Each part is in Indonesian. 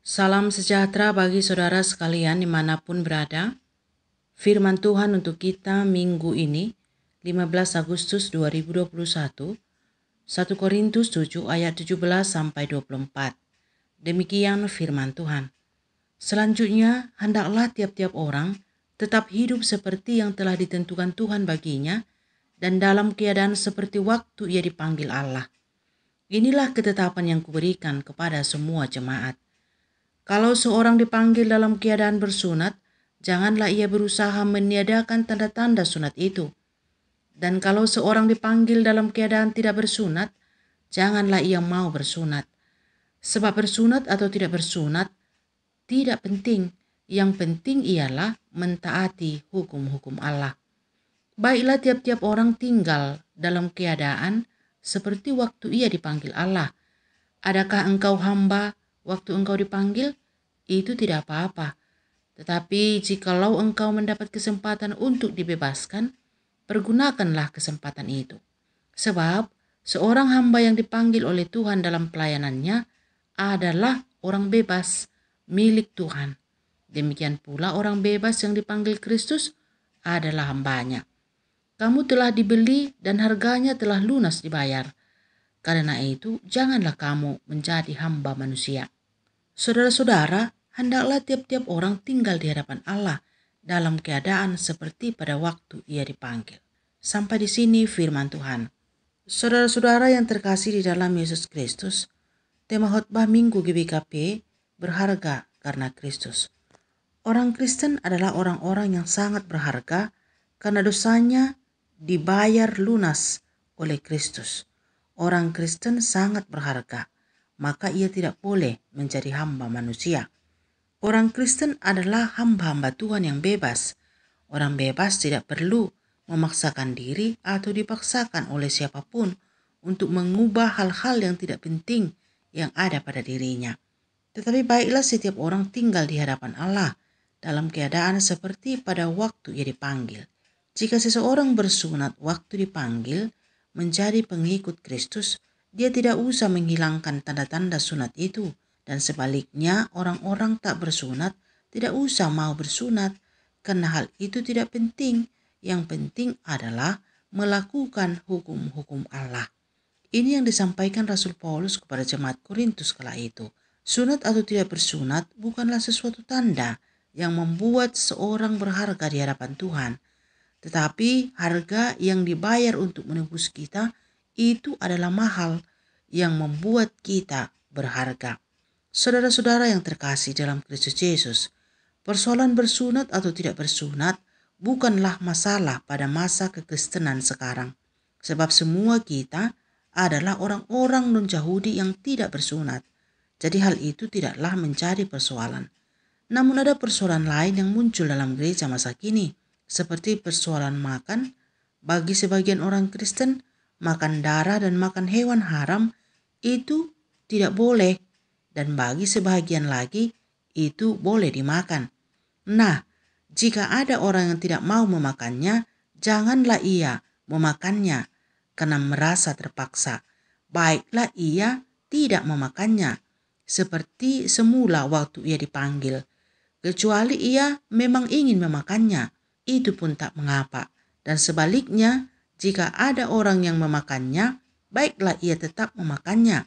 Salam sejahtera bagi saudara sekalian dimanapun berada. Firman Tuhan untuk kita minggu ini, 15 Agustus 2021, 1 Korintus 7 ayat 17 sampai 24. Demikian firman Tuhan. Selanjutnya, hendaklah tiap-tiap orang tetap hidup seperti yang telah ditentukan Tuhan baginya dan dalam keadaan seperti waktu ia dipanggil Allah. Inilah ketetapan yang kuberikan kepada semua jemaat. Kalau seorang dipanggil dalam keadaan bersunat, janganlah ia berusaha meniadakan tanda-tanda sunat itu. Dan kalau seorang dipanggil dalam keadaan tidak bersunat, janganlah ia mau bersunat. Sebab bersunat atau tidak bersunat tidak penting. Yang penting ialah mentaati hukum-hukum Allah. Baiklah tiap-tiap orang tinggal dalam keadaan seperti waktu ia dipanggil Allah. Adakah engkau hamba waktu engkau dipanggil? Itu tidak apa-apa. Tetapi jikalau engkau mendapat kesempatan untuk dibebaskan, pergunakanlah kesempatan itu. Sebab seorang hamba yang dipanggil oleh Tuhan dalam pelayanannya adalah orang bebas milik Tuhan. Demikian pula orang bebas yang dipanggil Kristus adalah hambanya. Kamu telah dibeli dan harganya telah lunas dibayar. Karena itu, janganlah kamu menjadi hamba manusia. Saudara-saudara, hendaklah tiap-tiap orang tinggal di hadapan Allah dalam keadaan seperti pada waktu ia dipanggil. Sampai di sini firman Tuhan. Saudara-saudara yang terkasih di dalam Yesus Kristus, tema khotbah Minggu GBKP berharga karena Kristus. Orang Kristen adalah orang-orang yang sangat berharga karena dosanya dibayar lunas oleh Kristus. Orang Kristen sangat berharga, maka ia tidak boleh menjadi hamba manusia. Orang Kristen adalah hamba-hamba Tuhan yang bebas. Orang bebas tidak perlu memaksakan diri atau dipaksakan oleh siapapun untuk mengubah hal-hal yang tidak penting yang ada pada dirinya. Tetapi baiklah setiap orang tinggal di hadapan Allah dalam keadaan seperti pada waktu ia dipanggil. Jika seseorang bersunat waktu dipanggil menjadi pengikut Kristus, dia tidak usah menghilangkan tanda-tanda sunat itu. Dan sebaliknya, orang-orang tak bersunat tidak usah mau bersunat, karena hal itu tidak penting. Yang penting adalah melakukan hukum-hukum Allah. Ini yang disampaikan Rasul Paulus kepada jemaat Korintus kala itu. Sunat atau tidak bersunat bukanlah sesuatu tanda yang membuat seorang berharga di hadapan Tuhan. Tetapi harga yang dibayar untuk menebus kita itu adalah mahal yang membuat kita berharga. Saudara-saudara yang terkasih dalam Kristus Yesus, persoalan bersunat atau tidak bersunat bukanlah masalah pada masa kekristenan sekarang. Sebab semua kita adalah orang-orang non-Yahudi yang tidak bersunat. Jadi hal itu tidaklah menjadi persoalan. Namun ada persoalan lain yang muncul dalam gereja masa kini, seperti persoalan makan. Bagi sebagian orang Kristen, makan darah dan makan hewan haram itu tidak boleh, dan bagi sebagian lagi itu boleh dimakan. Nah, jika ada orang yang tidak mau memakannya, janganlah ia memakannya karena merasa terpaksa. Baiklah ia tidak memakannya seperti semula waktu ia dipanggil. Kecuali ia memang ingin memakannya, itu pun tak mengapa. Dan sebaliknya, jika ada orang yang memakannya, baiklah ia tetap memakannya.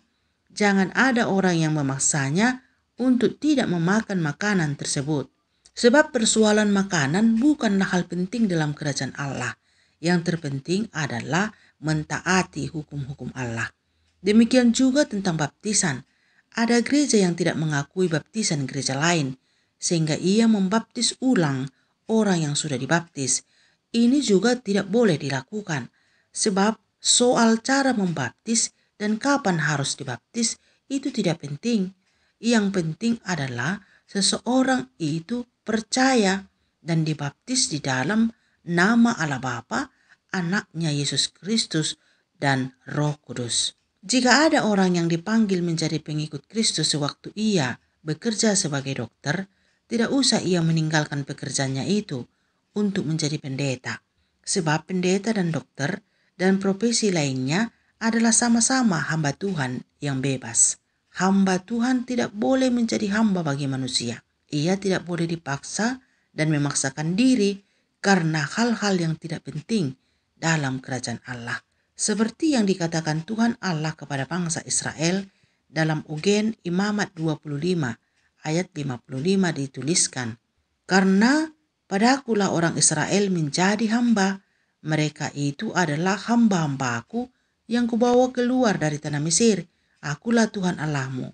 Jangan ada orang yang memaksanya untuk tidak memakan makanan tersebut. Sebab persoalan makanan bukanlah hal penting dalam kerajaan Allah. Yang terpenting adalah mentaati hukum-hukum Allah. Demikian juga tentang baptisan. Ada gereja yang tidak mengakui baptisan gereja lain, sehingga ia membaptis ulang orang yang sudah dibaptis. Ini juga tidak boleh dilakukan, sebab soal cara membaptis dan kapan harus dibaptis itu tidak penting. Yang penting adalah seseorang itu percaya dan dibaptis di dalam nama Allah Bapa, Anaknya Yesus Kristus, dan Roh Kudus. Jika ada orang yang dipanggil menjadi pengikut Kristus sewaktu ia bekerja sebagai dokter, tidak usah ia meninggalkan pekerjaannya itu untuk menjadi pendeta. Sebab pendeta dan dokter dan profesi lainnya adalah sama-sama hamba Tuhan yang bebas. hamba Tuhan tidak boleh menjadi hamba bagi manusia. Ia tidak boleh dipaksa dan memaksakan diri karena hal-hal yang tidak penting dalam kerajaan Allah. Seperti yang dikatakan Tuhan Allah kepada bangsa Israel dalam Ugen Imamat 25 ayat 55 dituliskan, "Karena padakulah orang Israel menjadi hamba, mereka itu adalah hamba-hambaku yang kubawa keluar dari tanah Mesir. Akulah Tuhan Allahmu."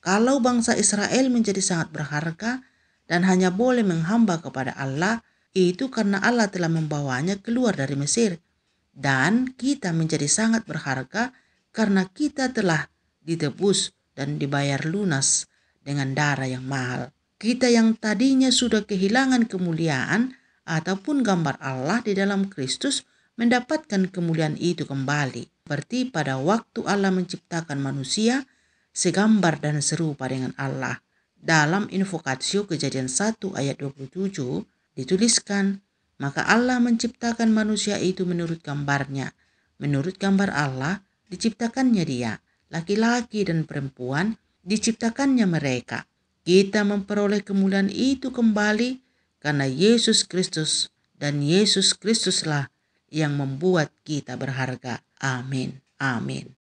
Kalau bangsa Israel menjadi sangat berharga dan hanya boleh menghamba kepada Allah, itu karena Allah telah membawanya keluar dari Mesir. Dan kita menjadi sangat berharga karena kita telah ditebus dan dibayar lunas dengan darah yang mahal. Kita yang tadinya sudah kehilangan kemuliaan ataupun gambar Allah di dalam Kristus mendapatkan kemuliaan itu kembali. Seperti pada waktu Allah menciptakan manusia segambar dan serupa dengan Allah. Dalam Invokatio Kejadian 1 ayat 27 dituliskan, "Maka Allah menciptakan manusia itu menurut gambarnya. Menurut gambar Allah diciptakannya dia, laki-laki dan perempuan diciptakannya mereka." Kita memperoleh kemuliaan itu kembali karena Yesus Kristus, dan Yesus Kristuslah yang membuat kita berharga. Amin. Amin.